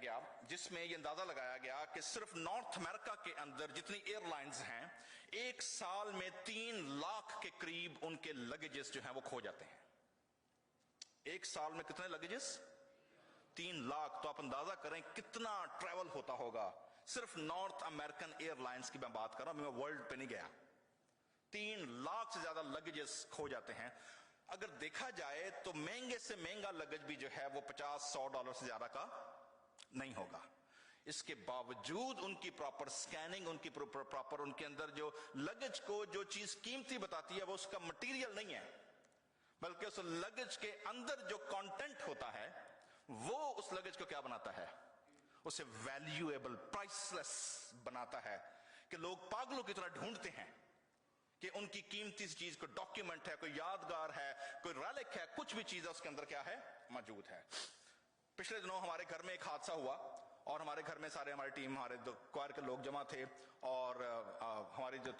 گیا جس میں یہ اندازہ لگایا گیا کہ صرف نارتھ امریکہ کے اندر جتنی ایئر لائنز ہیں ایک سال میں 3 لاکھ کے قریب ان کے لگیجز جو ہیں وہ کھو جاتے ہیں. ایک سال میں کتنے لگیجز؟ 3 لاکھ. تو آپ اندازہ کریں کتنا ٹریول ہوتا ہوگا. صرف نارتھ امریکن ایئر لائنز کی میں بات کر رہا ہوں, میں ورلڈ پہ نہیں گیا. 3 لاکھ سے زیادہ لگیجز کھو جاتے ہیں. اگر دیکھا جائے تو مہنگے سے مہنگا لگج بھی جو ہے وہ $50-100 سے زیادہ کا نہیں ہوگا. اس کے باوجود ان کی پراپر سکیننگ, ان کی پراپر ان کے اندر جو لگج کو جو چیز قیمتی بتاتی ہے وہ اس کا مٹیریل نہیں ہے, بلکہ اس لگج کے اندر جو کانٹینٹ ہوتا ہے وہ اس لگج کو کیا بناتا ہے, اسے ویلیویبل, پرائس لیس بناتا ہے, کہ لوگ پاگلوں کی طرح ڈھونڈتے ہیں کہ ان کی قیمتی چیز کوئی ڈاکیومنٹ ہے, کوئی یادگار ہے, کوئی ریلک ہے, کچھ بھی چیز ہے اس کے اندر کیا ہے, موجود ہے. پچھلے دنوں ہمارے گھر میں ایک حادثہ ہوا اور ہمارے گھر میں سارے ہماری ٹیم, ہمارے کوائر کے لوگ جمع تھے اور ہماری جو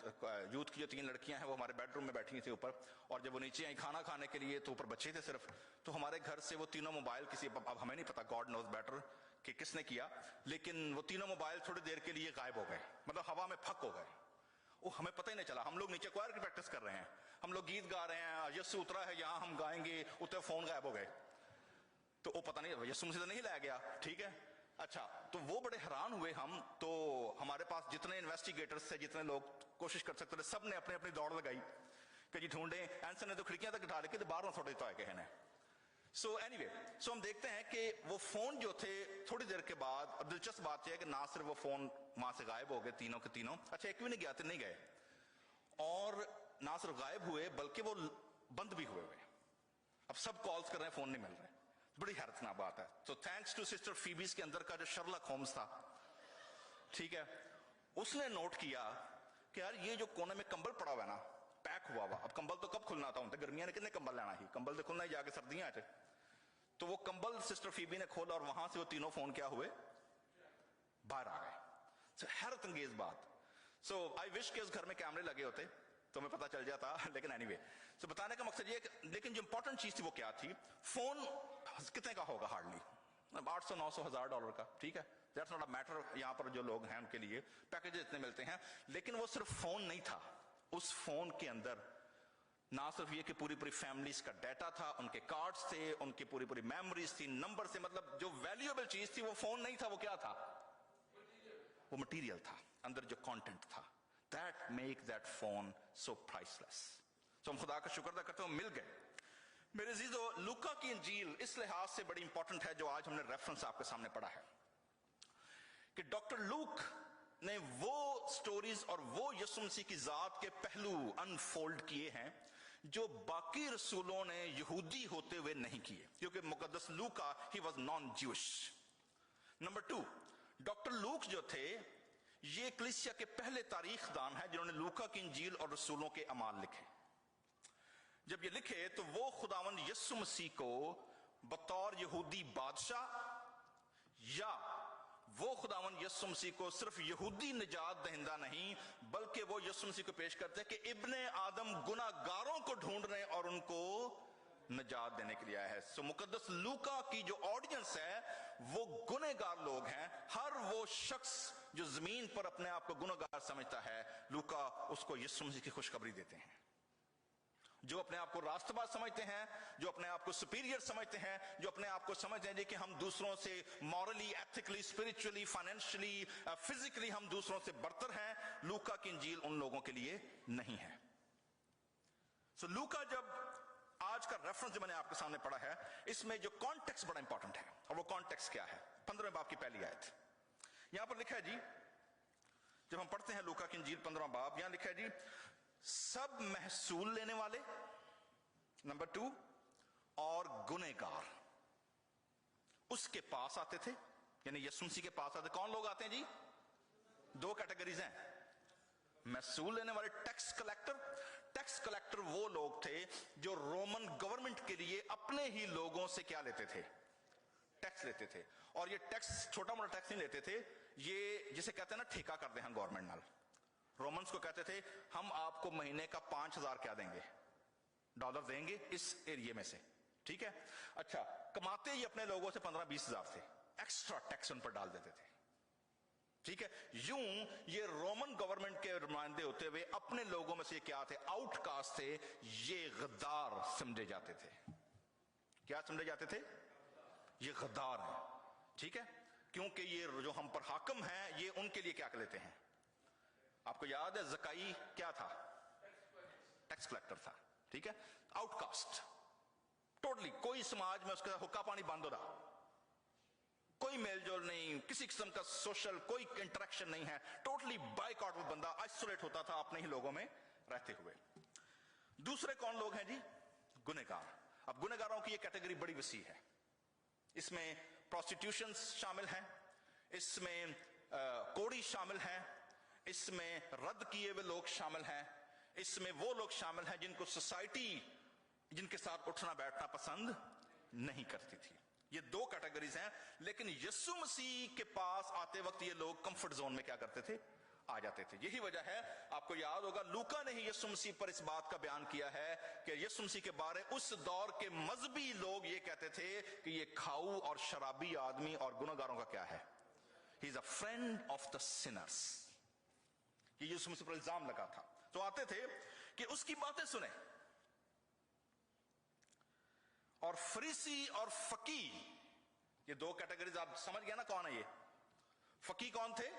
یوتھ کی جو 3 لڑکیاں ہیں وہ ہمارے بیڈ روم میں بیٹھی تھیں اوپر, اور جب وہ نیچے آئی کھانا کھانے کے لیے تو اوپر بچے تھے صرف, تو ہمارے گھر سے وہ تینوں موبائل کسی, اب ہمیں نہیں پتا, گاڈ نوز بیٹر کہ کس نے کیا, لیکن وہ تینوں موبائل تھوڑی دیر کے لیے غائب ہو گئے, مطلب ہوا میں پھک ہو گئے. وہ ہمیں پتہ ہی نہیں چلا. ہم لوگ نیچے کوائر کی پریکٹس کر رہے ہیں, ہم لوگ گیت گا رہے ہیں, یسو اترا ہے یہاں ہم گائیں گے, اتنے فون غائب ہو گئے. تو وہ پتہ نہیں یسو مسیح نہیں لایا گیا, ٹھیک ہے. اچھا, تو وہ بڑے حیران ہوئے ہم. تو ہمارے پاس جتنے انویسٹیگیٹرز تھے, جتنے لوگ کوشش کر سکتے تھے, سب نے اپنی اپنی دوڑ لگائی کہ جی ڈھونڈیں. اینسر نے تو کھڑکیاں تک اٹھا رکھی, تو باہر نہ تھوڑے تو آئے کہے نے. سو اینی وے, سو ہم دیکھتے ہیں کہ وہ فون جو تھے تھوڑی دیر کے بعد, اور دلچسپ بات یہ ہے کہ نہ صرف وہ فون وہاں سے غائب ہو گئے تینوں کے تینوں, اچھا ایک بھی نہیں گیا تھے, نہیں گئے, اور نہ صرف غائب ہوئے بلکہ وہ بند بھی ہوئے. اب سب کالز کر رہے ہیں, فون نہیں مل رہے. بڑی حیرتناک بات ہے. تو تھینکس ٹو سسٹر فیبیز کے اندر کا جو شرلک ہومز تھا, ٹھیک ہے, اس نے نوٹ کیا کہ یار یہ جو کونے میں کمبل پڑا ہوا ہے نا, پیک ہوا ہوا, اب کمبل تو کب کھلنا تھا, گرمیاں نے کتنے کمبل لینا ہی, کمبل تو کھلنا ہی جا کے سردیاں آتے. تو وہ کمبل سسٹر فیبی نے کھولا اور وہاں سے وہ تینوں فون کیا ہوئے, باہر آ گئے. حیرت انگیز بات. سو آئی وش کہ اس گھر میں کیمرے لگے ہوتے تو ہمیں پتا چل جاتا, لیکن اینی وے. سو بتانے کا مقصد یہ کہ لیکن جو امپورٹنٹ چیز تھی وہ کیا تھی, فون کتنے کا ہوگا, ہارڈلی $800-900,000 کا, ٹھیک ہے, دیٹس ناٹ اے میٹر. یہاں پر جو لوگ ہیں ان کے لیے پیکیجز اتنے ملتے ہیں, لیکن وہ صرف فون نہیں تھا. اس فون کے اندر نہ صرف یہ کہ پوری پوری فیملیز کا ڈیٹا تھا, ان کے کارڈز تھے, ان کی پوری پوری میموریز تھی, نمبر سے, مطلب جو ویلیوبل چیز تھی وہ فون نہیں تھا, وہ کیا تھا, وہ مٹیریل تھا, اندر جو کانٹینٹ تھا. That make that phone so priceless. تو ہم خدا کا شکر ادا کرتے ہیں مل گئے. میرے عزیزو, لوکا کی انجیل اس لحاظ سے بڑی امپورٹنٹ ہے جو آج ہم نے ریفرنس آپ کے سامنے پڑھا ہے, کہ ڈاکٹر لوک نے وہ سٹوریز اور وہ یسوع مسیح کی ذات کے پہلو انفولڈ کیے ہیں جو باقی رسولوں نے یہودی ہوتے ہوئے نہیں کیے, کیونکہ مقدس لوکا ہی واز نان جوش. نمبر 2, ڈاکٹر لوک جو تھے یہ کلیسیا کے پہلے تاریخ دان ہیں جنہوں نے لوکا کی انجیل اور رسولوں کے اعمال لکھے. جب یہ لکھے تو وہ خداوند یسوع مسیح کو بطور یہودی بادشاہ, یا وہ خداوند یسوع مسیح کو صرف یہودی نجات دہندہ نہیں, بلکہ وہ یسوع مسیح کو پیش کرتے ہیں کہ ابن آدم گناہ گاروں کو ڈھونڈنے اور ان کو نجات دینے کے لیے آیا ہے. سو مقدس لوکا کی جو آڈینس ہے وہ گنہگار لوگ ہیں. ہر وہ شخص جو زمین پر اپنے آپ کو گنہگار سمجھتا ہے, لوکا اس کو یسوع مسیح کی خوشخبری دیتے ہیں. جو اپنے آپ کو راستہ باز سمجھتے ہیں, جو اپنے آپ کو سپیریئر سمجھتے ہیں, جو اپنے آپ کو سمجھتے ہیں کہ ہم دوسروں سے morally, ethically, spiritually, financially, physically ہم دوسروں سے برتر ہیں, لوکا کی انجیل ان لوگوں کے لیے نہیں ہے. سو لوکا جب آج کا ریفرنس جو میں نے آپ کے سامنے پڑھا ہے, اس میں جو کانٹیکسٹ بڑا امپورٹنٹ ہے, اور وہ کانٹیکسٹ کیا ہے, 15 باب کی پہلی آیت. یہاں پر لکھا ہے جی, جب ہم پڑھتے ہیں لوکا کی انجیل 15 باب, یہاں لکھا ہے جی, سب محصول لینے والے, نمبر 2, اور گنہگار اس کے پاس آتے تھے, یعنی یسوع مسیح کے پاس آتے. کون لوگ آتے ہیں جی؟ 2 کیٹیگریز ہیں, محصول لینے والے, ٹیکس کلیکٹر. ٹیکس کلیکٹر وہ لوگ تھے جو رومن گورنمنٹ کے لیے اپنے ہی لوگوں سے کیا لیتے تھے, ٹیکس لیتے تھے. اور یہ ٹیکس چھوٹا موٹا ٹیکس نہیں لیتے تھے, یہ جسے کہتے ہیں نا ٹھیکہ کرتے ہیں گورنمنٹ نال. رومنز کو کہتے تھے ہم آپ کو مہینے کا $5,000 کیا دیں گے, ڈالر دیں گے اس ایریے میں سے, ٹھیک ہے. اچھا, کماتے ہی اپنے لوگوں سے 15-20 ہزار تھے, एक्स्ट्रा टैक्स उन पर डाल देते थे। ठीक है, यूं ये रोमन गवर्नमेंट के नुमाइंदे होते हुए अपने लोगों में से ये क्या थे, आउटकास्ट थे, ये गद्दार समझे जाते थे। क्या समझे जाते थे? ये गद्दार हैं। ठीक है, क्योंकि ये जो हम पर हाकिम हैं ये उनके लिए क्या कर लेते हैं। आपको याद है ज़काई क्या था? टैक्स कलेक्टर था। ठीक है, आउटकास्ट टोटली, कोई समाज में उसका हुक्का पानी बंद हो रहा, कोई मेलजोल नहीं, किसी किस्म का सोशल कोई इंटरेक्शन नहीं है, टोटली बाइकआउट में बंदा आइसोलेट होता था अपने ही लोगों में रहते हुए। दूसरे कौन लोग हैं जी? गुनहगार। अब गुनहगारों की ये कैटेगरी बड़ी वसी है, इसमें प्रोस्टिट्यूशन शामिल हैं, इसमें कोड़ी शामिल हैं, इसमें रद्द किए हुए लोग शामिल हैं, इसमें वो लोग शामिल हैं जिनको सोसाइटी जिनके साथ उठना बैठना पसंद नहीं करती थी। ये दो कैटेगरीज हैं, लेकिन यीशु मसीह के पास आते वक्त ये लोग कंफर्ट जोन में क्या करते थे? आ जाते थे। यही वजह है, आपको याद होगा लूका ने ही यीशु मसीह पर इस बात का बयान किया है कि यीशु मसीह के बारे उस दौर के मजहबी लोग ये कहते थे कि ये खाऊ और शराबी आदमी और गुनहगारों का क्या है, he is a friend of the Sinners. ये यीशु मसीह पर इल्जाम लगा था। तो आते थे कि उसकी बातें सुने, और फरीसी और फकी, ये दो कैटेगरीज आप समझ गया ना कौन है ये? फकी कौन थे?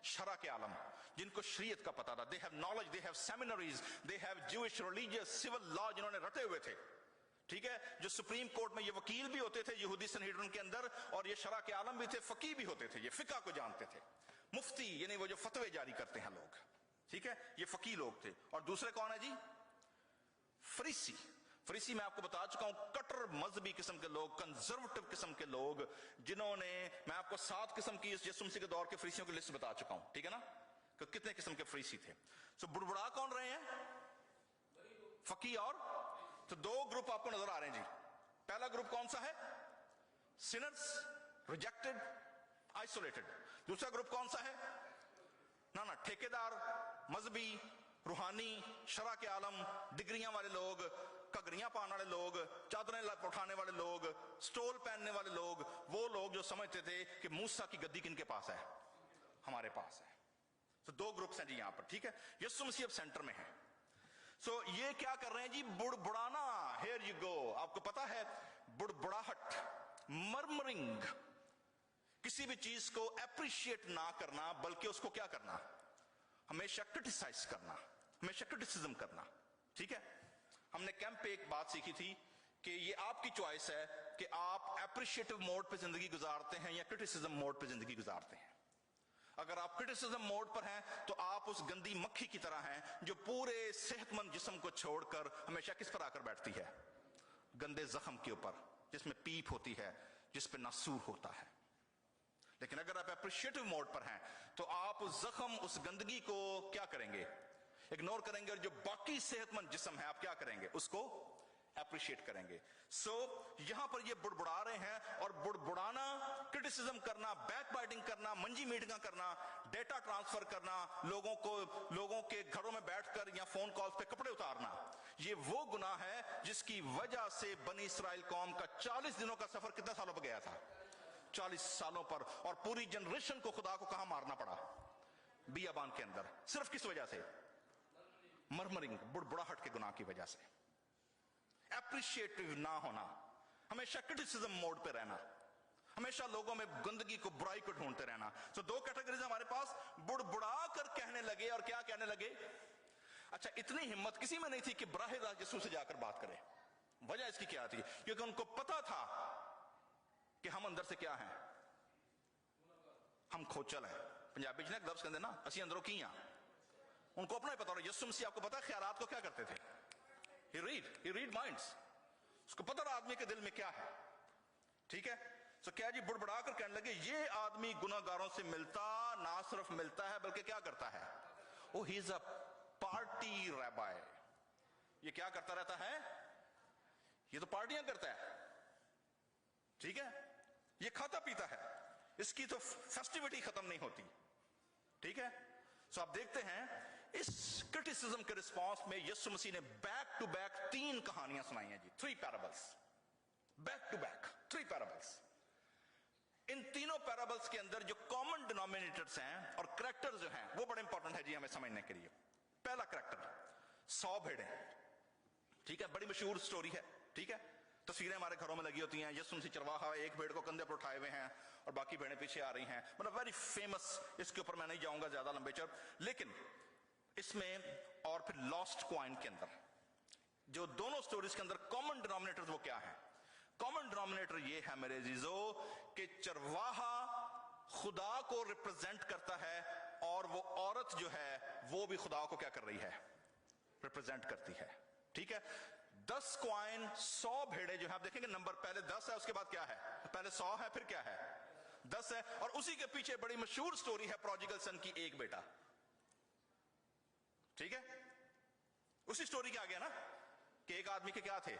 शरा के आलम, जिनको शरीयत का पता था। They have knowledge, they have seminaries, they have Jewish religious civil law जिन्होंने रटे हुए थे। ठीक है, जो सुप्रीम कोर्ट में ये वकील भी होते थे यहूदी सनहेड्रिन के अंदर, और ये शरा के आलम भी थे, फकी भी होते थे, ये फिका को जानते थे। मुफ्ती यानी वो जो फतवे जारी करते हैं लोग, ठीक है, ये फकी लोग थे। और दूसरे कौन है जी? फरीसी। फरीसी मैं आपको बता चुका हूं, कट्टर मजहबी किस्म के लोग, कंजर्वेटिव किस्म के लोग, जिन्होंने, मैं आपको 7 किस्म की इस यीशु मसीह के दौर के फरीसियों की लिस्ट बता चुका हूं। ठीक है ना, कि कितने किस्म के फरीसी थे। सो बुड़बुड़ा कौन रहे हैं? फकी और, तो दो ग्रुप आपको नजर आ रहे हैं जी। पहला ग्रुप कौन सा है? Sinners, rejected, isolated. दूसरा ग्रुप कौन सा है? ना ठेकेदार, मजहबी, रूहानी, शरा के आलम, डिग्रियां वाले लोग, कगरियां पाने वाले लोग, चादरें उठाने वाले लोग, स्टोल पहनने वाले लोग, वो लोग जो समझते थे कि मूसा की गद्दी किनके पास है? हमारे पास है। तो दो ग्रुप्स हैं जी यहां पर। ठीक है, यीशु मसीह अब सेंटर में है। सो ये क्या कर रहे हैं जी? बुड़बुड़ाना। Here you go. आपको पता है बुड़बुड़ाहट, मर्मरिंग, किसी भी चीज को एप्रिशिएट ना करना, बल्कि उसको क्या करना? हमेशा क्रिटिसाइज करना, हमेशा क्रिटिसिज्म करना। ठीक है, हमने कैंप पे एक बात सीखी थी कि ये आपकी चॉइस है कि आप एप्रिशिएटिव मोड पे जिंदगी गुजारते हैं या क्रिटिसिज्म मोड पे जिंदगी गुजारते हैं। अगर आप क्रिटिसिज्म मोड पर हैं तो आप उस गंदी मक्खी की तरह हैं जो पूरे सेहतमंद जिस्म को छोड़कर हमेशा किस पर आकर बैठती है? गंदे जख्म के ऊपर, जिसमें पीप होती है, जिस पे नासूर होता है। लेकिन अगर आप एप्रिशिएटिव मोड पर हैं तो आप उस जख्म, उस गंदगी को क्या करेंगे? इग्नोर करेंगे, और जो बाकी सेहतमंद जिस्म है आप क्या करेंगे? उसको एप्रिशिएट करेंगे। सो यहां पर ये बुड़बुड़ा रहे हैं, और बुड़बुड़ाना, क्रिटिसिज्म करना, बैक बाइटिंग करना, मंजी मीटिंग करना, डेटा ट्रांसफर करना, लोगों के घरों में बैठकर या फोन कॉल्स पे कपड़े उतारना, ये वो गुनाह है जिसकी वजह से बनी इस्राइल कौम का 40 दिनों का सफर कितने सालों पर गया था? 40 सालों पर। और पूरी जनरेशन को खुदा को कहां मारना पड़ा? बियाबान के अंदर। सिर्फ किस वजह से? मरमरिंग, बुड़बुड़ाहट के गुनाह की वजह से। एप्रिशिएटिव ना होना, हमेशा क्रिटिसिज्म मोड पे रहना, हमेशा लोगों में गंदगी को, बुराई को ढूंढते रहना। तो दो कैटेगरीज हमारे पास। बुड़बुड़ा कर कहने लगे, और क्या कहने लगे? अच्छा, इतनी हिम्मत किसी में नहीं थी कि बराह रास्त यीशु से जाकर बात करें। वजह इसकी क्या थी? क्योंकि उनको पता था कि हम अंदर से क्या हैं? हम खोचल हैं। पंजाबी च लफ्ज कहते ना, असी अंदरों की हां। उनको अपना ही पता। और यीशु मसीह आपको पता है ख्यालात को क्या करते थे? He read minds. उसको पता था आदमी के दिल में क्या है। ठीक है, तो क्या जी बुड़बुड़ा कर कहने लगे, ये आदमी गुनाहगारों से मिलता, ना सिर्फ मिलता है बल्कि क्या करता है? ओ, ही इज अ पार्टी रैबाई। ये क्या करता रहता है? ये तो पार्टियां करता है। ठीक है, ये खाता पीता है, इसकी तो फेस्टिविटी खत्म नहीं होती। ठीक है, सो आप देखते हैं इस क्रिटिसिज्म के रिस्पांस में यीशु मसीह ने बैक टू बैक 3 कहानियां सुनाई हैं जी। 3 parables, back to back 3 parables. इन तीनों पैराबल्स के अंदर जो कॉमन डिनोमिनेटर्स हैं और करेक्टर्स जो हैं वो बड़े इंपॉर्टेंट है जी हमें समझने के लिए। पहला करेक्टर 100 भेड़ें, ठीक है, बड़ी मशहूर स्टोरी है, ठीक है, तस्वीरें हमारे घरों में लगी होती हैं, यीशु मसीह चरवाहा एक भेड़ को कंधे पर उठाए हुए हैं और बाकी भेड़ें पीछे आ रही हैं, मतलब वेरी फेमस, इसके ऊपर मैं नहीं जाऊंगा ज्यादा लंबे चौड़। लेकिन इसमें और फिर लॉस्ट क्वाइन के अंदर जो दोनों स्टोरीज के अंदर कॉमन डिनोमिनेटर वो क्या है? कॉमन डिनोमिनेटर ये है मेरे अजीजों कि चरवाहा खुदा को रिप्रेजेंट करता है और वो औरत जो है वो भी खुदा को क्या कर रही है? रिप्रेजेंट करती है, ठीक है। 10 क्वाइन 100 भेड़े जो है, आप देखेंगे नंबर पहले 10 है, उसके बाद क्या है? पहले 100 है, फिर क्या है? 10 है, और उसी के पीछे बड़ी मशहूर स्टोरी है प्रोडिगल सन की, एक बेटा, ठीक है। उसी स्टोरी के आगे ना कि एक आदमी के क्या थे,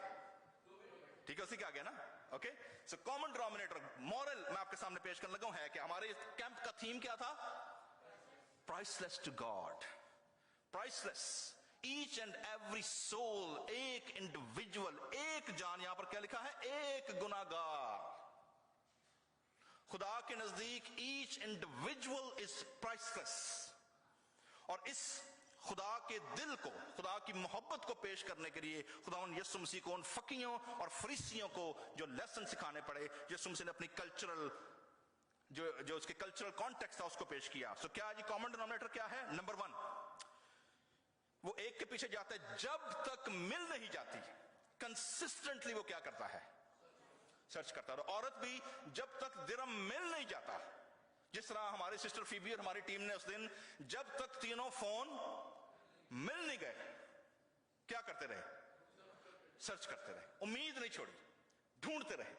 ठीक है, उसी के आगे ना, okay. So common denominator moral मैं आपके सामने पेश करने लगा हूं है कि हमारे कैंप का थीम क्या था? Priceless to God, priceless, each and every soul, एक इंडिविजुअल, एक जान, यहां पर क्या लिखा है? एक गुनाहगार। खुदा के नजदीक ईच इंडिविजुअल इज प्राइसलेस, और इस खुदा के दिल को, खुदा की मोहब्बत को पेश करने के लिए खुदावंद यीशु मसीह को उन फकीयों और फरीसियों को जो लेसन सिखाने पड़े, यीशु मसीह ने अपनी कल्चरल जो उसके कल्चरल कॉन्टेक्स्ट था उसको पेश किया। सो क्या जी कॉमन डिनोमिनेटर क्या है? नंबर 1, वो एक के पीछे जाता है, जब तक मिल नहीं जाती कंसिस्टेंटली वो क्या करता है? सर्च करता है। और औरत भी जब तक दिरहम मिल नहीं जाता, जिस तरह हमारी सिस्टर फीबी और हमारी टीम ने उस दिन, जब तक तीनों फोन मिल नहीं गए क्या करते रहे? सर्च करते रहे, उम्मीद नहीं छोड़ी, ढूंढते रहे,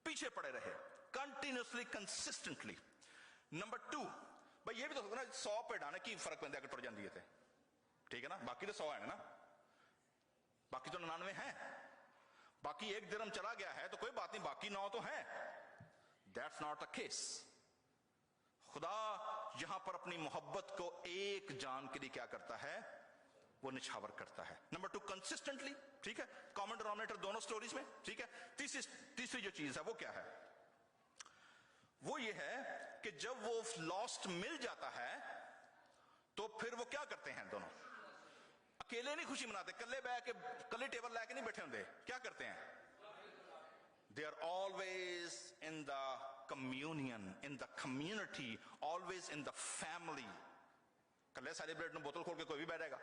पीछे पड़े रहे, कंटिन्यूसली, कंसिस्टेंटली। नंबर 2, भाई ये भी तो ना 100 पे डाने की फर्क पैंदा अगर टुट जाती है, ठीक है ना, बाकी तो 100 है ना, बाकी तो 99 है, बाकी एक दिरहम चला गया है तो कोई बात नहीं, बाकी 9 तो है। That's not the case. खुदा यहां पर अपनी मोहब्बत को एक जान के लिए क्या करता है? वो निछावर करता है। नंबर 2, कंसिस्टेंटली, ठीक है, कॉमन डिनोमिनेटर दोनों स्टोरीज में, ठीक है। तीसरी जो चीज है वो क्या है? वो ये है कि जब वो लॉस्ट मिल जाता है तो फिर वो क्या करते हैं? दोनों अकेले नहीं खुशी मनाते, कल्ले बैठ के, कल्ले टेबल लाके नहीं बैठे होंगे, क्या करते हैं? They are always in the communion, in the community, always in the family. कल्ले सेलिब्रेट में बोतल खोल के कोई भी बैठेगा,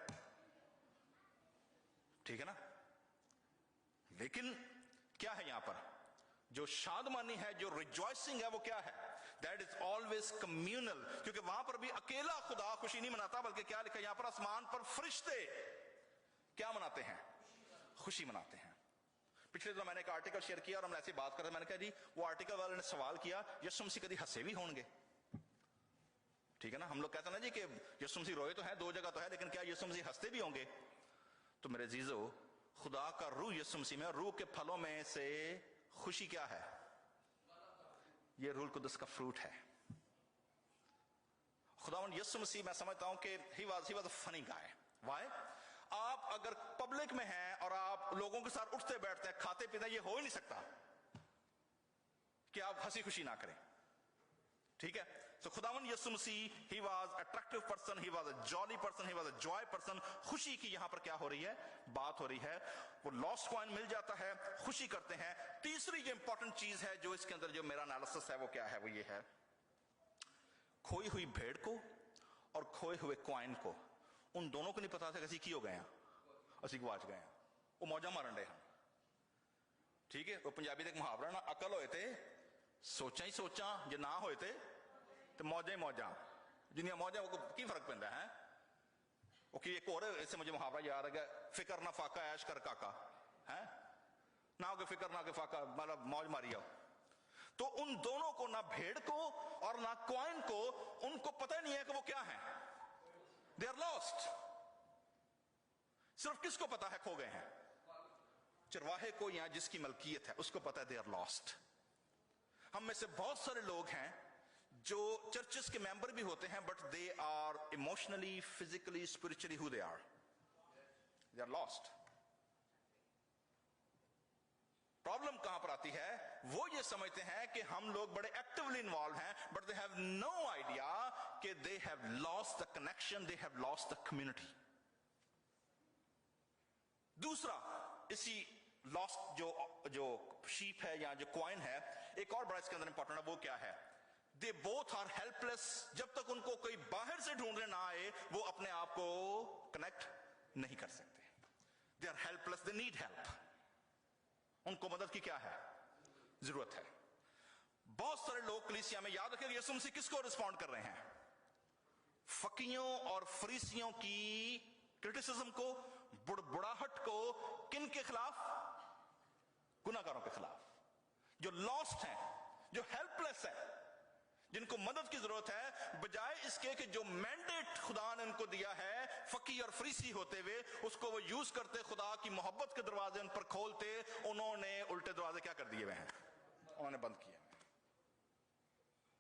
ठीक है ना। लेकिन क्या है यहां पर? जो शादमानी है, जो रिजॉइसिंग है, वो क्या है? दैट इज ऑलवेज कम्युनल, क्योंकि वहां पर भी अकेला खुदा खुशी नहीं मनाता, बल्कि क्या लिखा है यहां पर? आसमान पर फरिश्ते क्या मनाते हैं? खुशी मनाते हैं। पिछले दिनों मैंने एक आर्टिकल शेयर किया और हम ऐसी बात कर रहे, मैंने कहा जी वो आर्टिकल वाले ने सवाल किया, यीशु मसीह कभी हंसे भी होंगे? ठीक है ना, हम लोग कहते हैं ना जी कि यीशु मसीह रोए तो है, 2 जगह तो है, लेकिन क्या यीशु मसीह हंसते भी होंगे? तो मेरे अजीजों, खुदा का रूह यीशु मसीह में, रूह के फलों में से खुशी क्या है? ये रूह कुदस का फ्रूट है। खुदावंद यीशु मसीह, मैं समझता हूं कि ही was a funny guy. Why? आप अगर पब्लिक में हैं और आप लोगों के साथ उठते बैठते हैं, खाते पीते हैं, ये हो ही नहीं सकता कि आप हंसी खुशी ना करें, ठीक है। तो खुदावंद Yeshu Masih, he was attractive person, he was a jolly person, he was a joy person. खुशी की यहां पर क्या हो रही है? बात हो रही है। वो लॉस्ट कॉइन मिल जाता है, खुशी करते हैं। तीसरी जो इंपॉर्टेंट चीज है जो इसके अंदर जो मेरा एनालिसिस है वो क्या है? वो ये है, खोई हुई भेड़ को और खोए हुए कॉइन को, उन दोनों को नहीं पता था कि असी की हो गए हैं, असी गवाच गए हैं, वो मौजा मारन डे हैं, ठीक है। वो पंजाबी एक मुहावरा ना, अकल होए थे सोचा ही सोचा, जे ना होए थे तो मौजा ही मौजा, जिन्नियां मौजा की फर्क पैंदा है? वो की एक और इससे मुझे मुहावरा याद है, फिक्र ना फाका ऐश कर काका, है ना, हो फिक्र ना के फाका, मतलब मौज मारी आओ। तो उन दोनों को, ना भेड़ को और ना कॉइन को, उनको पता नहीं है कि वो क्या है, दे आर लॉस्ट। सिर्फ किसको पता है खो गए हैं? चरवाहे को, या जिसकी मलकियत है उसको पता है दे आर लॉस्ट। हम में से बहुत सारे लोग हैं जो चर्चेस के मेंबर भी होते हैं, but they are emotionally, physically, spiritually who they are lost. Problem कहां पर आती है, वो ये समझते हैं कि हम लोग बड़े एक्टिवली इन्वॉल्व हैं, but they have no idea कि they have lost the connection, they have lost the community. दूसरा, इसी लॉस्ट जो शीप है या जो कॉइन है, एक और बड़ा इसके अंदर इंपॉर्टेंट है, वो क्या है, दे बोथ आर हेल्पलेस। जब तक उनको कोई बाहर से ढूंढने ना आए, वो अपने आप को कनेक्ट नहीं कर सकते। They are helpless, they need help. उनको मदद की क्या है, जरूरत है। बहुत सारे लोग कलीसिया में, याद रखिएगा, यीशु मसीह किसको रिस्पॉन्ड कर रहे हैं, फकीयों और फरीसियों की क्रिटिसिज्म को, बुड़बुड़ाहट को। किन के खिलाफ, गुनाहगारों के खिलाफ, जो लॉस्ट हैं, जो हेल्पलेस है, जिनको मदद की जरूरत है। बजाय इसके कि जो मैंडेट खुदा ने उनको दिया है फकी और फरीसी होते हुए, उसको वो यूज करते, खुदा की मोहब्बत के दरवाजे उन पर खोलते, उन्होंने उल्टे दरवाजे क्या कर दिए हुए हैं, उन्होंने बंद किए।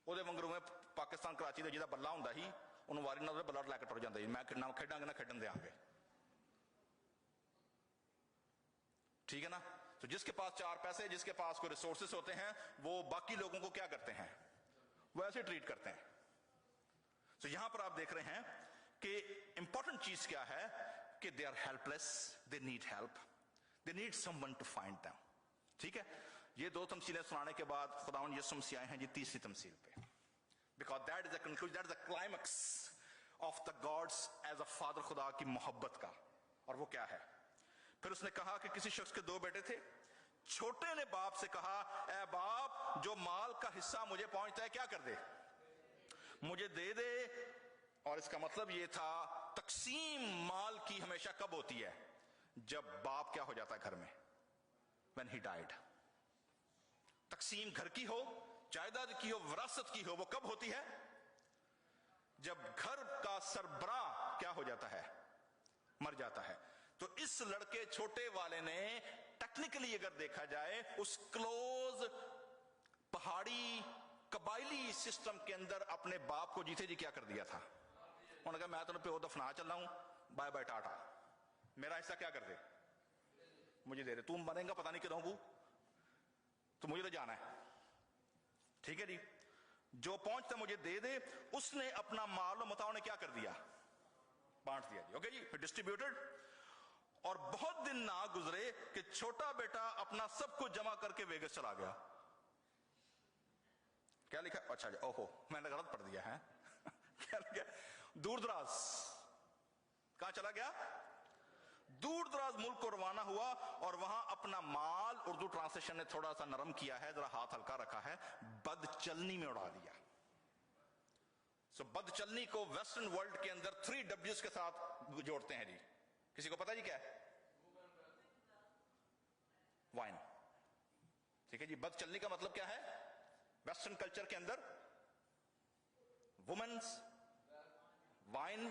ਉਹਦੇ ਵਾਂਗੂ ਮੈਂ ਪਾਕਿਸਤਾਨ कराची ਦਾ ਜਿਹਦਾ ਬੱਲਾ ਹੁੰਦਾ ਸੀ, ਉਹਨੂੰ ਵਾਰੀ ਨਾਲ ਬੱਲਾ ਲੈ ਕੇ ਟੁਰ ਜਾਂਦਾ ਸੀ, ਮੈਂ ਨਾ ਖੇਡਾਂਗੇ ना खेडन देंगे, ठीक है ना। तो जिसके पास चार पैसे, जिसके पास कोई रिसोर्सेस होते हैं, वो बाकी लोगों को क्या करते हैं, वो ऐसे ट्रीट करते हैं। तो यहां पर आप देख रहे हैं कि इंपॉर्टेंट चीज क्या है कि they are helpless, they need help, they need someone to find them. ठीक है, ये दो तमसीलें सुनाने के बाद खुदावंद यीशु मसीह आए हैं जी तीसरी तमसील पे, because that is the conclusion, that is the climax of the God's as a father, खुदा की मोहब्बत का। और वो क्या है, फिर उसने कहा कि किसी शख्स के दो बेटे थे, छोटे ने बाप से कहा, ए बाप, जो माल का हिस्सा मुझे पहुंचता है क्या कर दे, मुझे दे दे। और इसका मतलब यह था, तकसीम माल की हमेशा कब होती है, जब बाप क्या हो जाता है घर में, when he died। तकसीम घर की हो, जायदाद की हो, विरासत की हो, वो कब होती है, जब घर का सरबराह क्या हो जाता है, मर जाता है। तो इस लड़के छोटे वाले ने टेक्निकली अगर देखा जाए, उस क्लोज पहाड़ी कबाइली सिस्टम के अंदर अपने बाप को जीते जी क्या कर दिया था, उन्होंने कहा मैं तो प्यो दफना चला हूं, बाय बाय टाटा, मेरा हिस्सा क्या कर दे, मुझे दे दे, तू मरेगा पता नहीं कदों को, तो मुझे तो जाना है, ठीक है जी, जो पहुंचता मुझे दे दे। उसने अपना माल और मताओं ने क्या कर दिया, बांट दिया जी, ओके जी, डिस्ट्रीब्यूटेड। और बहुत दिन ना गुजरे कि छोटा बेटा अपना सब कुछ जमा करके वेगस चला गया। क्या लिखा, अच्छा जी, ओहो मैंने गलत पढ़ दिया है क्या लिखा, दूर दराज, कहां चला गया, दूर दराज मुल्क को रवाना हुआ, और वहां अपना माल, उर्दू ट्रांसलेशन ने थोड़ा सा नरम किया है, जरा हाथ हल्का रखा है, बदचलनी में उड़ा दिया। सो बदचलनी को वेस्टर्न वर्ल्ड के अंदर 3 W's के साथ जोड़ते हैं जी, किसी को पता जी क्या है, वाइन, ठीक है जी। बदचलनी का मतलब क्या है वेस्टर्न कल्चर के अंदर, वुमेन्स, वाइन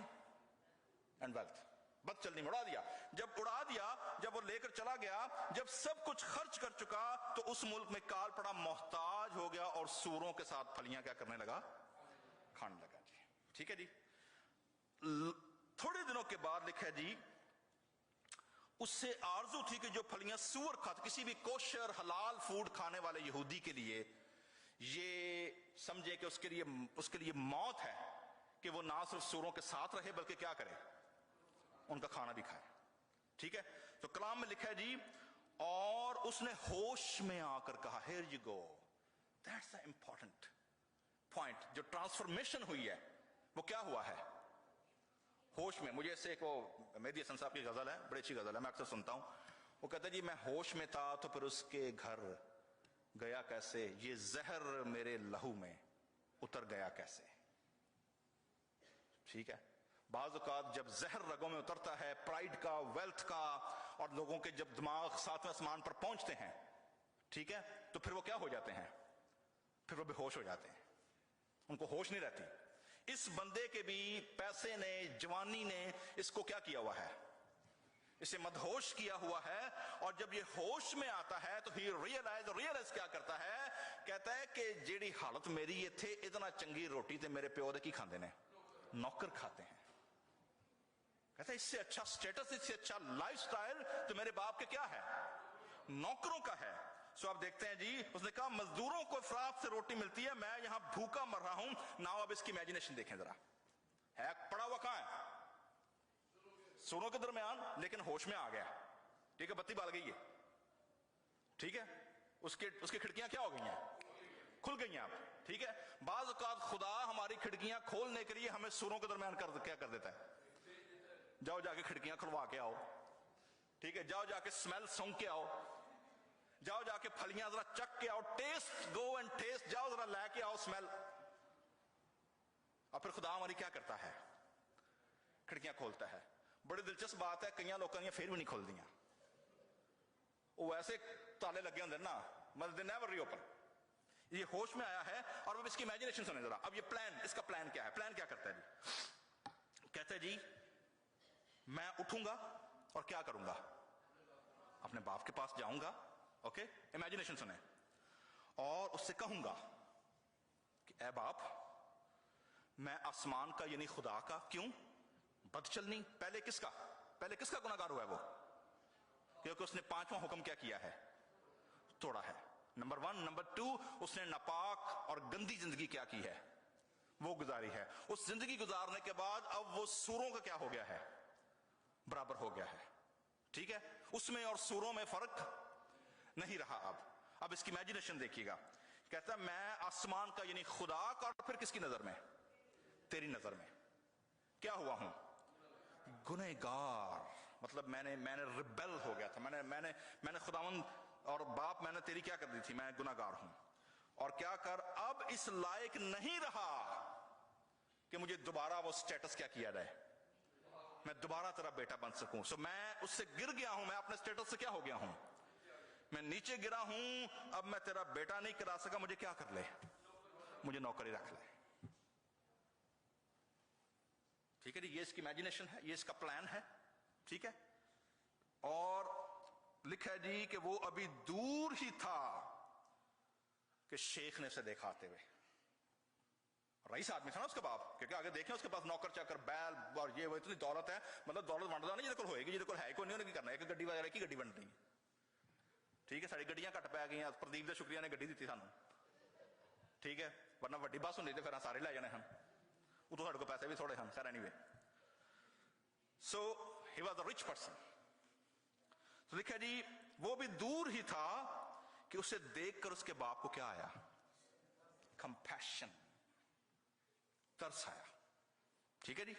एंड वेल्थ। बदचलनी में उड़ा दिया। जब उड़ा दिया, जब वो लेकर चला गया, जब सब कुछ खर्च कर चुका, तो उस मुल्क में काल पड़ा, मोहताज हो गया, और सूरों के साथ फलियां क्या करने लगा, खाने लगा जी, ठीक है जी। थोड़े दिनों के बाद लिखा है जी, उससे आरजू थी कि जो फलियां सूअर खाते, किसी भी कोशर हलाल फूड खाने वाले यहूदी के लिए ये समझे कि उसके लिए मौत है कि वो ना सिर्फ सूरों के साथ रहे, बल्कि क्या करे, उनका खाना भी खाए, ठीक है। तो कलाम में लिखा है जी, और उसने होश में आकर कहा, here you go, that's the important point. जो ट्रांसफॉर्मेशन हुई है वो क्या हुआ है, होश में। मुझे ऐसे एक वो मेहदी हसन साहब की गजल है, बड़ी अच्छी गजल है, मैं अक्सर सुनता हूं। वो कहता है जी, मैं होश में था तो फिर उसके घर गया कैसे, ये जहर मेरे लहू में उतर गया कैसे, ठीक है। बाज़ औक़ात जब जहर रगों में उतरता है, प्राइड का, वेल्थ का, और लोगों के जब दिमाग 7वें आसमान पर पहुंचते हैं, ठीक है, तो फिर वो क्या हो जाते हैं, फिर वो बेहोश हो जाते हैं, उनको होश नहीं रहती। इस बंदे के भी पैसे ने, जवानी ने इसको क्या किया हुआ है, इसे मदहोश किया हुआ है। और जब ये होश में आता है तो ही रियलाइज क्या करता है, कहता है कि जेड़ी हालत मेरी ये थे, इतना चंगी रोटी ते मेरे प्यो दे की खाते ने, नौकर खाते हैं। कहता है इससे अच्छा स्टेटस, इससे अच्छा लाइफस्टाइल तो मेरे बाप के क्या है, नौकरों का है। सो आप देखते हैं जी, उसने कहा मजदूरों को इफरात से रोटी मिलती है, मैं यहां भूखा मर रहा हूं ना। अब इसकी इमेजिनेशन देखें जरा, है पड़ा हुआ कहां है? सुरों के दरमियान, लेकिन होश में आ गया। ठीक है, बत्ती बाल गई है, ठीक है, उसकी खिड़कियां क्या हो गई हैं? खुल गई हैं आप। ठीक है, बाज औकात खुदा हमारी खिड़कियां खोलने के लिए हमें सुरों के दरमियान क्या कर देता है? जाओ जाके खिड़कियां खुलवा के आओ, ठीक है, जाओ जाके स्मेल सूंघ के आओ, जाओ जाके फलियां जरा चक के आओ, टेस्ट, गो एंड टेस्ट, जाओ जरा लेके आओ स्मेल। और फिर खुदा हमारी क्या करता है? खिड़कियां खोलता है। बड़ी दिलचस्प बात है, कई लोगों ने फिर भी नहीं खोल दिया, वो ऐसे ताले लगे होंगे ना, मतलब दे नेवर रीओपन। ये होश में आया है। और अब इसकी इमेजिनेशन सुने जरा। अब ये प्लान, इसका प्लान क्या है? प्लान क्या करता है जी? कहते हैं जी, मैं उठूंगा और क्या करूंगा? अपने बाप के पास जाऊंगा, ओके, इमेजिनेशन सुने, और उससे कहूंगा कि ऐ बाप, मैं आसमान का यानी खुदा का, क्यों बदचलनी, पहले किसका गुनाहगार हुआ है वो? क्योंकि उसने पांचवा हुक्म क्या किया है? तोड़ा है, नंबर 1। नंबर 2, उसने नापाक और गंदी जिंदगी क्या की है? वो गुजारी है। उस जिंदगी गुजारने के बाद अब वो सूरों का क्या हो गया है? बराबर हो गया है। ठीक है, उसमें और सूरों में फर्क नहीं रहा। अब इसकी इमेजिनेशन देखिएगा। कहता है मैं आसमान का यानी खुदा का, और फिर किसकी नजर में? तेरी नजर में क्या हुआ हूं? गुनहगार। मतलब मैंने रिबेल हो गया था, मैंने खुदावंद और बाप, मैंने तेरी क्या कर दी थी? मैं गुनहगार हूं। और क्या कर, अब इस लायक नहीं रहा कि मुझे दोबारा वो स्टेटस क्या किया जाए, मैं दोबारा तेरा बेटा बन सकूं। सो मैं उससे गिर गया हूं, मैं अपने स्टेटस से क्या हो गया हूं? मैं नीचे गिरा हूं। अब मैं तेरा बेटा नहीं करा सका, मुझे क्या कर ले? मुझे नौकरी रख ले। ठीक है जी, ये इसकी इमेजिनेशन है, ये इसका प्लान है। ठीक है, और लिखा है जी कि वो अभी दूर ही था कि शेख ने उसे देखा आते हुए। रईस आदमी था ना उसके बाप, क्योंकि आगे देखें उसके पास नौकर चाकर, बैल और ये वो, इतनी दौलत है। मतलब दौलत वंडदा नहीं जिहदे कोल होएगी, जिहदे कोल है कोई नहीं, उन्हें की करना? एक गड्डी वगैरह की गड्डी बन रही। ठीक है, साड़ी गड्डियां घट पै गई। प्रदीप के शुक्रिया ने गड्डी दी सानू, ठीक है, वरना वड्डी बस होंदी तो फिर सारे लै जाने हैं। उतो साडे कोल पैसे भी थोड़े हैं। खैर anyway, so he was a rich person. तो लिखा जी वो भी दूर ही था कि उसे देखकर उसके बाप को क्या आया? कंपैशन, तरस आया। ठीक है जी,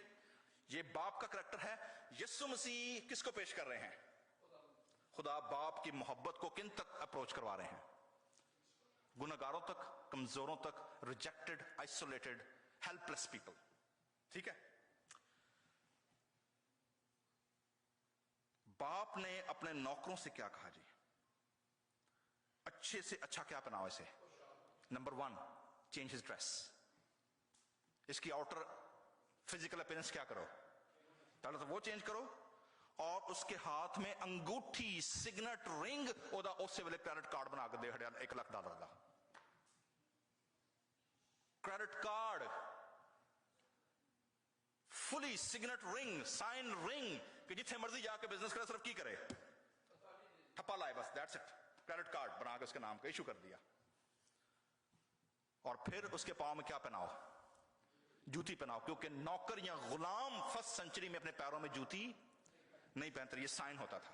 ये बाप का करैक्टर है। यीशु मसीह किसको पेश कर रहे हैं? खुदा बाप की मोहब्बत को किन तक अप्रोच करवा रहे हैं? गुनहगारों तक, कमजोरों तक, रिजेक्टेड, आइसोलेटेड, हेल्पलेस पीपल। ठीक है, बाप ने अपने नौकरों से क्या कहा जी? अच्छे से अच्छा क्या पहनाओ इसे? Number 1, change his dress. इसकी आउटर फिजिकल अपीयरेंस क्या करो? पहले तो वो चेंज करो, और उसके हाथ में अंगूठी, सिग्नेट रिंग, ओदा उस वेले क्रेडिट कार्ड बना के दे हड़िया $1,00,000 का credit card, fully signet ring, sign ring, कि जिथे मर्जी जाके बिजनेस करे, सिर्फ की करे? ठप्पा लाए बस, दैट्स इट। क्रेडिट कार्ड बना के उसके नाम का इशू कर दिया। और फिर उसके पांव में क्या पहनाओ? जूती पहनाओ, क्योंकि नौकर या गुलाम फर्स्ट सेंचुरी में अपने पैरों में जूती नहीं पहनते। ये साइन होता था।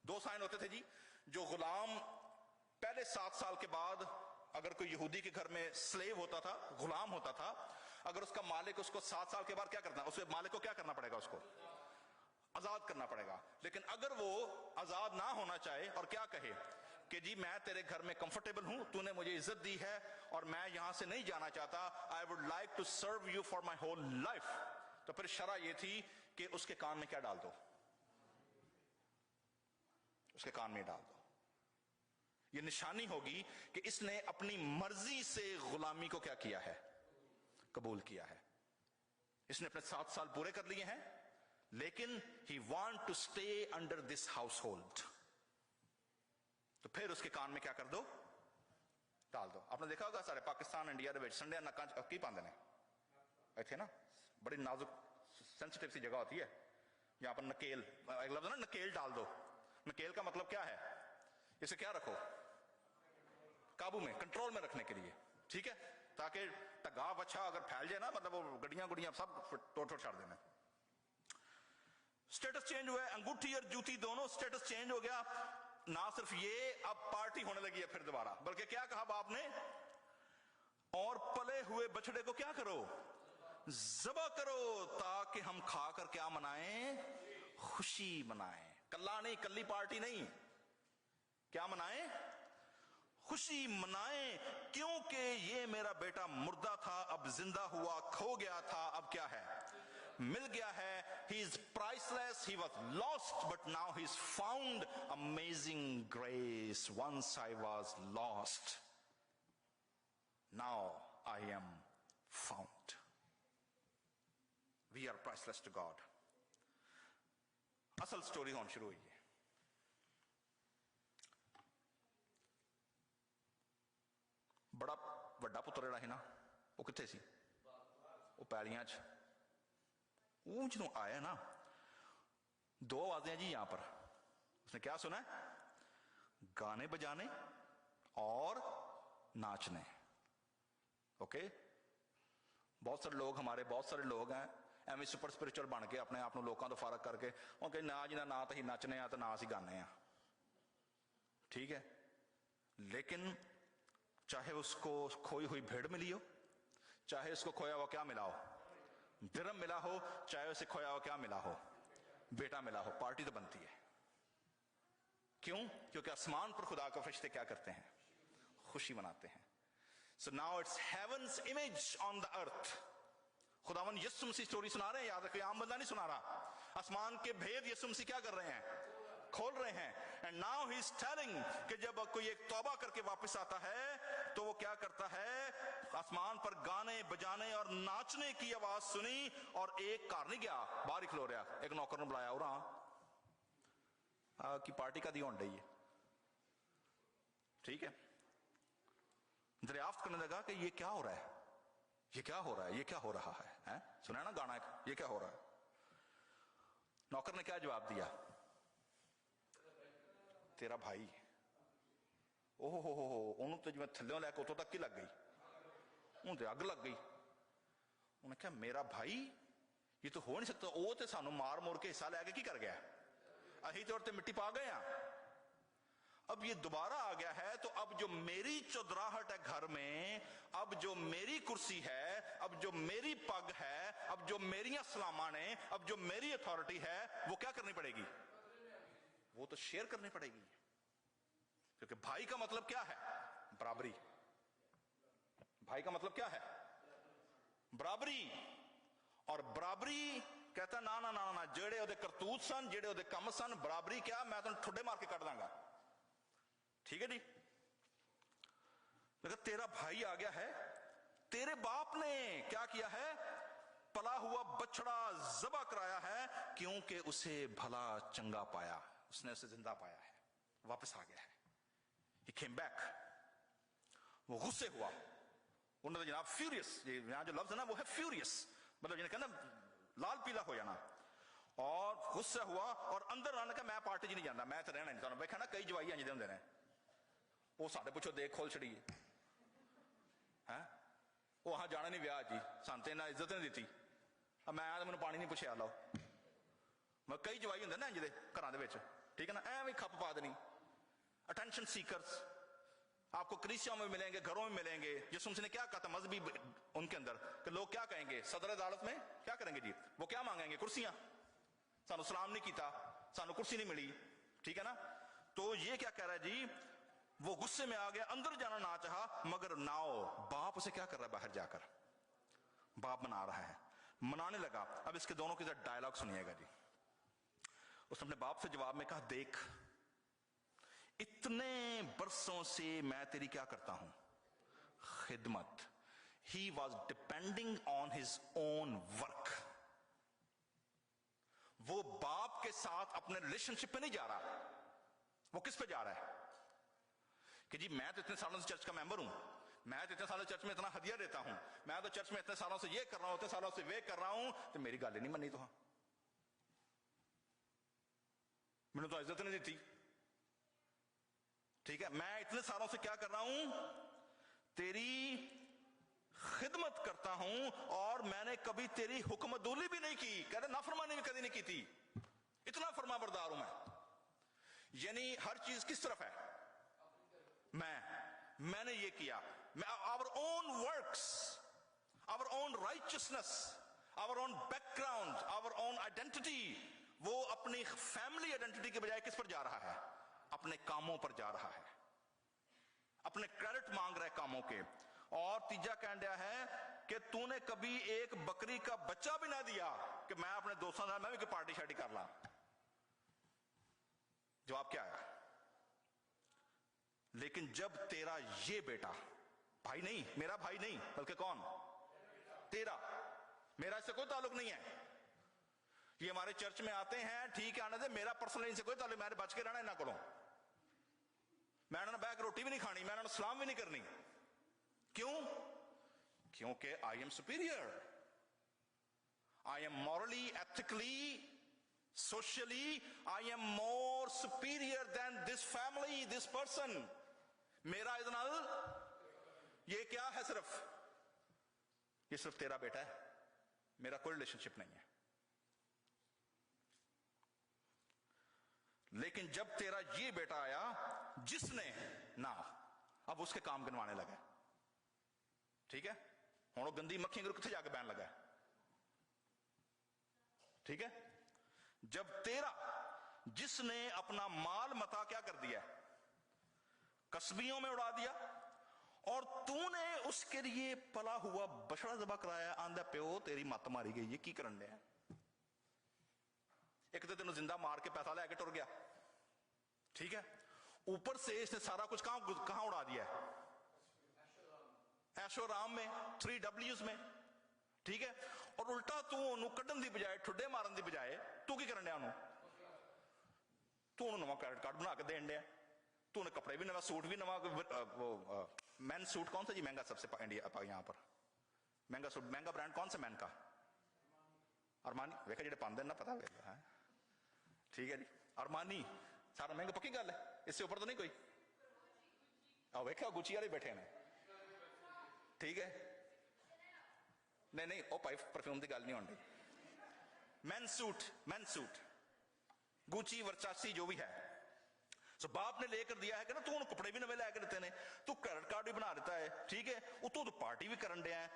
2 साइन होते थे जी। जो गुलाम पहले 7 साल के बाद, अगर कोई यहूदी के घर में स्लेव होता था, गुलाम होता था, अगर उसका मालिक उसको 7 साल के बाद क्या करना, उसके मालिक को क्या करना पड़ेगा? उसको आजाद करना पड़ेगा। लेकिन अगर वो आजाद ना होना चाहे और क्या कहे कि जी मैं तेरे घर में कंफर्टेबल हूं, तूने मुझे इज्जत दी है और मैं यहां से नहीं जाना चाहता, I would like to serve you for my whole life, तो फिर शरअ ये थी कि उसके कान में क्या डाल दो? उसके कान में डाल दो। ये निशानी होगी कि इसने अपनी मर्जी से गुलामी को क्या किया है? कबूल किया है। इसने अपने 7 साल पूरे कर लिए हैं, लेकिन he want to stay under this household. तो फिर उसके कान में क्या कर दो? डाल दो। आपने देखा होगा सारे पाकिस्तान इंडिया दे विच संडे नक्कां च की पांदे ने, इत्थे ना बड़ी नाजुक सेंसिटिव सी जगह होती है, यहां पर नकेल, एक लफ्ज ना नकेल डाल दो। नकेल का मतलब क्या है? इसे क्या रखो? काबू में, कंट्रोल में रखने के लिए, ठीक है, ताकि टगा बच्छा अगर फैल जाए ना, मतलब वो गड्डियां गुड़ियां सब तोड़ छोड़ छाड़ देना। स्टेटस चेंज हुआ है, अंगूठी और जूती दोनों स्टेटस चेंज हो गया। ना सिर्फ ये, अब पार्टी होने लगी है फिर दोबारा, बल्कि क्या कहा बाप ने, और पले हुए बछड़े को क्या करो, ज़बह करो, ताकि हम खाकर क्या मनाएं, खुशी मनाएं। कल्ला नहीं, कल्ली पार्टी नहीं, क्या मनाएं, खुशी मनाएं, क्योंकि ये मेरा बेटा मुर्दा था, अब जिंदा हुआ, खो गया था, अब क्या है, मिल गया है। He is priceless, he was lost, but now he is found. Amazing grace, once I was lost, now I am found. We are priceless to God. असल स्टोरी होनी शुरू हुई है। बड़ा ਵੱਡਾ ਪੁੱਤਰ ਜਿਹੜਾ ਸੀ ਨਾ, ਉਹ ਕਿੱਥੇ ਸੀ, ਉਹ ਪੈਲੀਆਂ 'ਚ। वो जो आया ना, दो आवाजें हैं जी यहां पर, उसने क्या सुना है, गाने बजाने और नाचने। ओके, बहुत सारे लोग, हमारे बहुत सारे लोग हैं एवं सुपर स्पिरिचुअल बन के अपने आप लोगों तो फर्क करके वो कहीं ना जी ना तो ही नचने तो ना असी गाने, ठीक है, लेकिन चाहे उसको खोई हुई भेड़ मिली हो, चाहे उसको खोया हुआ क्या मिला हो, दिरहम मिला हो, चाहे उसे खोया हुआ क्या मिला हो, बेटा मिला हो, पार्टी तो बनती है। क्यों? क्योंकि आसमान पर खुदा के फरिश्ते क्या करते हैं, खुशी मनाते हैं। So now it's heaven's image on the earth. खुदावन यीशु मसीह स्टोरी सुना रहे हैं, याद रखिए, आम बंदा नहीं सुना रहा। आसमान के भेद यीशु मसीह क्या कर रहे हैं, खोल रहे हैं। And now he is telling कि जब कोई एक तौबा करके वापस आता है तो वो क्या करता है, आसमान पर गाने बजाने और नाचने की आवाज सुनी, और एक कार नहीं गया, बाहर ही खलो रहा, एक नौकर ने बुलाया, और हाँ की पार्टी का दी होने रही है, ठीक है, दरियाफ्त करने लगा कि ये क्या हो रहा है, ये क्या हो रहा है, ये क्या हो रहा है? सुना ना गाना, ये क्या हो रहा है? नौकर ने क्या जवाब दिया, तेरा भाई। ओहो हो उन्होंने तो जिवें थल्लों लैके उतों तक ही लग गई, उन्हें तो अग लग गई। उन्हें कहा मेरा भाई, ये तो हो नहीं सकता, वो तो सानू मार मोर के हिस्सा लैके की कर गया, अही तो और मिट्टी पा गए हैं। अब ये दोबारा आ गया है, तो अब जो मेरी चौधराहट है घर में, अब जो मेरी कुर्सी है, अब जो मेरी पग है, अब जो मेरी सलामा ने, अब जो मेरी अथॉरिटी है, वो क्या करनी पड़ेगी, वो तो शेयर करनी पड़ेगी। क्योंकि भाई का मतलब क्या है, बराबरी। भाई का मतलब क्या है, बराबरी। और बराबरी कहता ना ना ना ना, जेड़े ओदे करतूत सन, जेड़े ओदे कम सन, बराबरी क्या, मैं तो ठुड्डे मार के कट दांगा, ठीक है जी। लेकिन तेरा भाई आ गया है, तेरे बाप ने क्या किया है, पला हुआ बछड़ा ज़बह कराया है, क्योंकि उसे भला चंगा पाया, उसने उसे जिंदा पाया है, वापस आ गया है। He came back। वो गुस्से हुआ, उन्होंने जनाब फ्यूरियस, यहां जो लफ्ज है ना वो है फ्यूरियस, मतलब जिन्हें कहना लाल पीला हो जाना, और गुस्सा हुआ और अंदर आने का, मैं पार्टी जी नहीं जाता, मैं तो रहना नहीं चाहता। देखा ना कई जवाई इंज दे होंदे ने, वो साडे पुछो देख खोल छड़ी है, वो वहां जाना नहीं विआह जी, सांते ना इज्जत नहीं दी, मैं तो मैंने पानी नहीं पुछया लो। मैं कई जवाई होंदे ना इंज दे घरां दे विच, ठीक है ना, एवं खप पा देनी। अटेंशन सीकर्स आपको कलीसियाओं में मिलेंगे, घरों में मिलेंगे। यीशु मसीह ने क्या कहा था मजहबी उनके अंदर, कि लोग क्या कहेंगे, सदर अदालत में क्या करेंगे जी, वो क्या मांगेंगे, कुर्सियां, सानू सलाम नहीं किया, सानू कुर्सी नहीं मिली, ठीक है ना। तो ये क्या कह रहा है जी, वो गुस्से में आ गया, अंदर जाना ना चाहा, मगर नाओ बाप उसे क्या कर रहा है, बाहर जाकर बाप मना रहा है, मनाने लगा। अब इसके दोनों के साथ डायलॉग सुनिएगा जी। उसने अपने बाप से जवाब में कहा, देख इतने बरसों से मैं तेरी क्या करता हूं, खिदमत। He was depending on his own work. वो बाप के साथ अपने रिलेशनशिप पे नहीं जा रहा, वो किस पे जा रहा है कि जी मैं तो इतने सालों से चर्च का मेंबर हूं, मैं तो इतने सालों चर्च में इतना हदिया देता हूं, मैं तो चर्च में इतने सालों से ये कर रहा हूं, इतने सालों से वे कर रहा हूं, तो मेरी गल नहीं मनी, तो हाँ मैंने तो इज्जत नहीं दी, ठीक है, मैं इतने सालों से क्या कर रहा हूं, तेरी खिदमत करता हूं और मैंने कभी तेरी हुक्मदूली भी नहीं की, कहते नाफरमानी भी कभी नहीं की थी, इतना फरमाबरदार हूं मैं। यानी हर चीज किस तरफ है, मैंने ये किया, our own works, our own righteousness, our own background, our own identity, वो अपनी फैमिली आइडेंटिटी के बजाय किस पर जा रहा है, अपने कामों पर जा रहा है, अपने क्रेडिट मांग रहे कामों के। और तीजा कह दिया है कि तूने कभी एक बकरी का बच्चा भी ना दिया कि मैं अपने दोस्तों से मैं भी कोई पार्टी शार्टी कर ला। जवाब क्या आया, लेकिन जब तेरा ये बेटा, भाई नहीं, मेरा भाई नहीं, बल्कि कौन, तेरा, मेरा इससे कोई ताल्लुक नहीं है, ये हमारे चर्च में आते हैं, ठीक है, आने दे, मेरा पर्सनली इनसे कोई ताल्लुक, मैंने बच के रहना, ना करो, मैं इन्होंने बैठ रोटी भी नहीं खानी, मैं इन्होंने सलाम भी नहीं करनी। क्यों? क्योंकि I am superior, I am morally, ethically, socially, I am more superior than this family, this person. मेरा इतना, ये क्या है, ये सिर्फ तेरा बेटा है, मेरा कोई रिलेशनशिप नहीं है। लेकिन जब तेरा ये बेटा आया जिसने ना, अब उसके काम गिनवाने लगा, ठीक है, हुण गंदी मक्खी किथे जाके बहन लगा, ठीक है, जब तेरा, जिसने अपना माल मता क्या कर दिया, कसबियों में उड़ा दिया, और तूने उसके लिए पला हुआ बछड़ा ज़बह कराया, आंदा प्यो तेरी मत मारी गई, ये की करन दिया, एक तो तेन जिंदा मार के पैसा लेके टुर गया, ठीक है, ऊपर से इसने सारा कुछ कहां उड़ा दिया, ऐशोराम में, 3Ws में, ठीक है, और उल्टा तू उन्होंने कड्डन की बजाय, ठुड्डे मारन की बजाय तू की करन दिया, तू उन्होंने नवा क्रेडिट कार्ड बना के देन दिया, तू उन्हें कपड़े भी नवा, सूट भी नवा, वो मैन सूट कौन सा जी महंगा सबसे इंडिया यहाँ पर, महंगा सूट, महंगा ब्रांड कौन सा मैन का, अरमानी, वेखा जेडे पांदे ना, पता है, ठीक है जी, अरमानी सारा महंगा, पक्की गल है, इससे ऊपर तो नहीं कोई, वेखा गुची वाले बैठे ने, ठीक है, नहीं वो भाई परफ्यूम की गल नहीं होनी, मैन सूट, गुची, वर्चासी, जो भी है, सो बाप ने लेकर दिया है कि ना, तू उन्हें कपड़े भी नवे लेकर देते हैं, तू क्रेडिट कार्ड भी बना देता है, ठीक है, उतो तो पार्टी भी करन दिया है।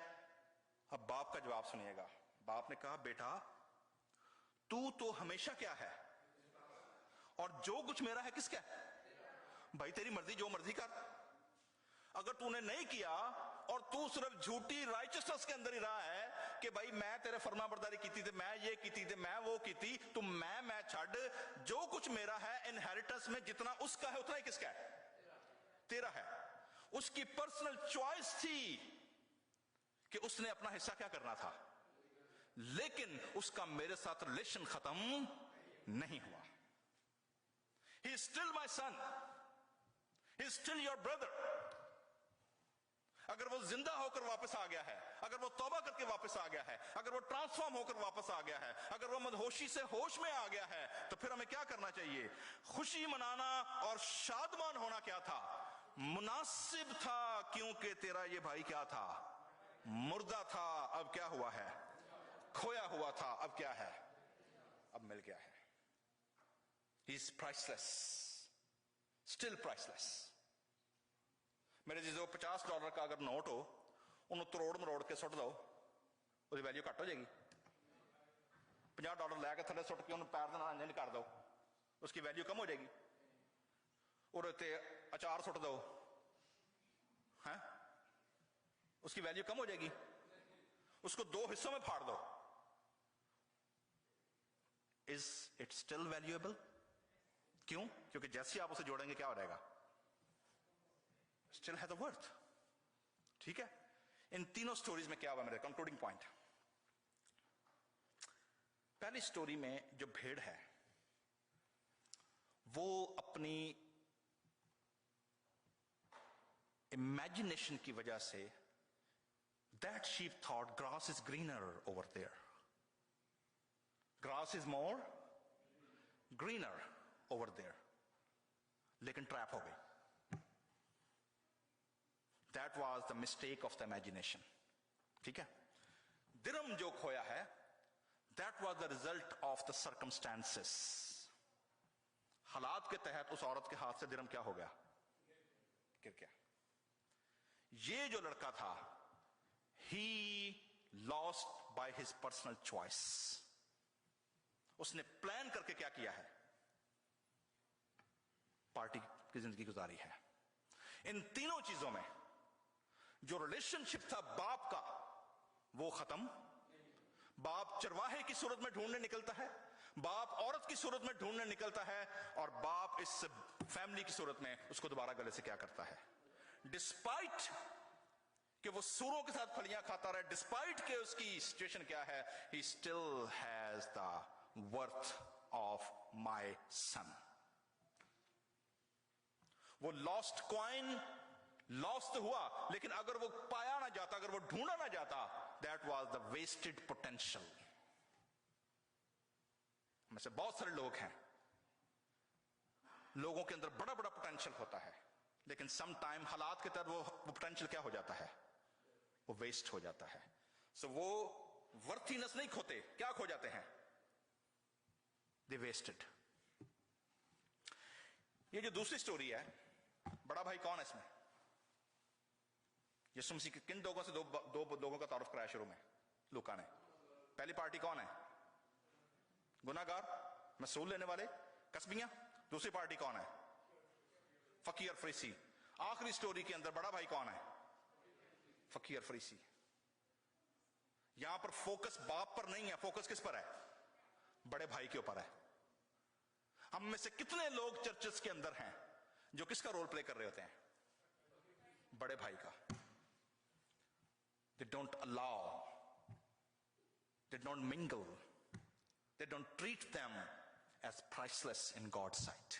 अब बाप का जवाब सुनिएगा, बाप ने कहा बेटा तू तो हमेशा क्या है, और जो कुछ मेरा है किसका है, भाई तेरी मर्जी, जो मर्जी कर, अगर तूने नहीं किया और तू सिर्फ झूठी राइचियसनेस के अंदर ही रहा है कि भाई मैं तेरे फरमाबरदारी की थी, मैं ये की थी, मैं वो की थी, तो मैं छड़, जो कुछ मेरा है इनहेरिटेंस में जितना उसका है उतना ही किसका है, तेरा है। उसकी पर्सनल चॉइस थी कि उसने अपना हिस्सा क्या करना था, लेकिन उसका मेरे साथ रिलेशन खत्म नहीं हुआ। He is still my son, he is still your brother. अगर वो जिंदा होकर वापस आ गया है, अगर वो तौबा करके वापस आ गया है, अगर वो ट्रांसफॉर्म होकर वापस आ गया है, अगर वो मदहोशी से होश में आ गया है, तो फिर हमें क्या करना चाहिए, खुशी मनाना और शादमान होना क्या था, मुनासिब था, क्योंकि तेरा ये भाई क्या था, मुर्दा था, अब क्या हुआ है, खोया हुआ था, अब क्या है, अब मिल गया है। He is priceless, still priceless. मेरे जी, जो $50 का अगर नोट हो, उन्होंने तरोड़ मरोड़ के सुट दो, उसकी वैल्यू घट हो जाएगी। $50 लैके थले सुट के उन्होंने पैर देना इंज कर दो, उसकी वैल्यू कम हो जाएगी। और उत्ते अचार सुट दो, है, उसकी वैल्यू कम हो जाएगी। उसको 2 हिस्सों में फाड़ दो, इज इट स्टिल वैल्यूएबल? क्यों? क्योंकि जैसे आप उसे जोड़ेंगे क्या हो जाएगा, स्टिल हैज अ वर्थ। ठीक है, इन तीनों स्टोरीज में क्या हुआ, मेरे कंक्लूडिंग पॉइंट। पहली स्टोरी में जो भेड़ है वो अपनी इमेजिनेशन की वजह से, that sheep thought grass is greener over there, grass is more greener over there, लेकिन ट्रैप हो गई। That was the mistake of the imagination. ठीक है? दिरहम जो खोया है, that was the result of the circumstances. हालात के तहत उस औरत के हाथ से दिरहम क्या हो गया? गिर गया. ये जो लड़का था, he lost by his personal choice. उसने प्लान करके क्या किया है? पार्टी की जिंदगी गुजारी है. इन तीनों चीजों में जो रिलेशनशिप था बाप का, वो खत्म. बाप चरवाहे की सूरत में ढूंढने निकलता है, बाप औरत की सूरत में ढूंढने निकलता है, और बाप इस फैमिली की सूरत में उसको दोबारा गले से क्या करता है? डिस्पाइट कि वो सूरों के साथ फलियां खाता रहे, डिस्पाइट कि उसकी सिचुएशन क्या है, he still has the worth of my son. वो लॉस्ट कॉइन लॉस्ट हुआ, लेकिन अगर वो पाया ना जाता, अगर वो ढूंढा ना जाता, that was the wasted potential. में से बहुत सारे लोग हैं, लोगों के अंदर बड़ा बड़ा पोटेंशियल होता है, लेकिन सम टाइम हालात के तहत वो पोटेंशियल क्या हो जाता है? वो वेस्ट हो जाता है. सो वो वर्थीनेस नहीं खोते, क्या खो जाते हैं? दे वेस्टेड. ये जो दूसरी स्टोरी है, बड़ा भाई कौन है इसमें? यीशु मसीह के किन लोगों से दो लोगों का तारुफ कराया शुरू में लूका ने? पहली पार्टी कौन है? गुनाहगार, मसूल लेने वाले, कसबियां. दूसरी पार्टी कौन है? फकीर फरीसी. आखिरी स्टोरी के अंदर बड़ा भाई कौन है? फकीर फरीसी. यहां पर फोकस बाप पर नहीं है, फोकस किस पर है? बड़े भाई के ऊपर है. हम में से कितने लोग चर्चेस के अंदर हैं जो किसका रोल प्ले कर रहे होते हैं? बड़े भाई का. They don't allow, they don't mingle, they don't treat them as priceless in God's sight.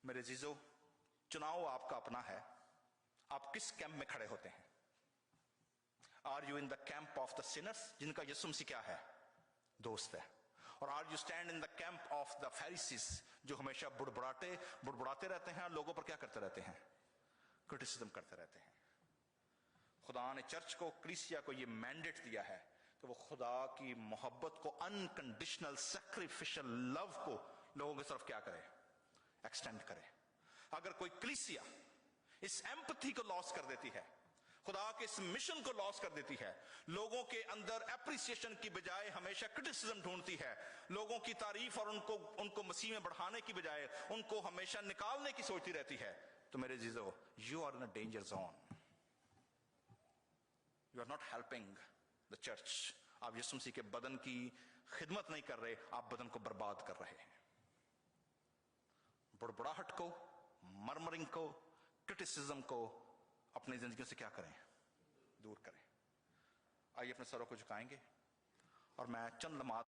मेरे जीजो, चुनाव आपका अपना है. आप किस कैंप में खड़े होते हैं? Are you in the camp of the sinners, जिनका यीशु मसीह क्या है? दोस्त है. और are you stand in the camp of the Pharisees, जो हमेशा बुड़बुड़ाते रहते हैं, लोगों पर क्या करते रहते हैं? क्रिटिसिज्म करते रहते हैं. खुदा ने चर्च को, कलीसिया को ये मैंडेट दिया है कि वो खुदा की मोहब्बत को, अनकंडीशनल सैक्रिफिशियल लव को लोगों की तरफ क्या करे? एक्सटेंड करे. अगर कोई कलीसिया इस एम्पैथी को लॉस कर देती है, खुदा के इस मिशन को लॉस कर देती है, लोगों के अंदर एप्रिसिएशन की बजाय हमेशा क्रिटिसिज्म ढूंढती है, लोगों की तारीफ और उनको मसीह में बढ़ाने की बजाय उनको हमेशा निकालने की सोचती रहती है, तो मेरे जीजो, you are in a danger zone. You are not helping the church. आप यीशु मसीह के बदन की खिदमत नहीं कर रहे, आप बदन को बर्बाद कर रहे हैं. बुड़बुड़ाहट को, मर्मरिंग को, क्रिटिसिज्म को अपनी जिंदगी से क्या करें? दूर करें. आइए अपने सरों को झुकाएंगे और मैं चंद लम्हात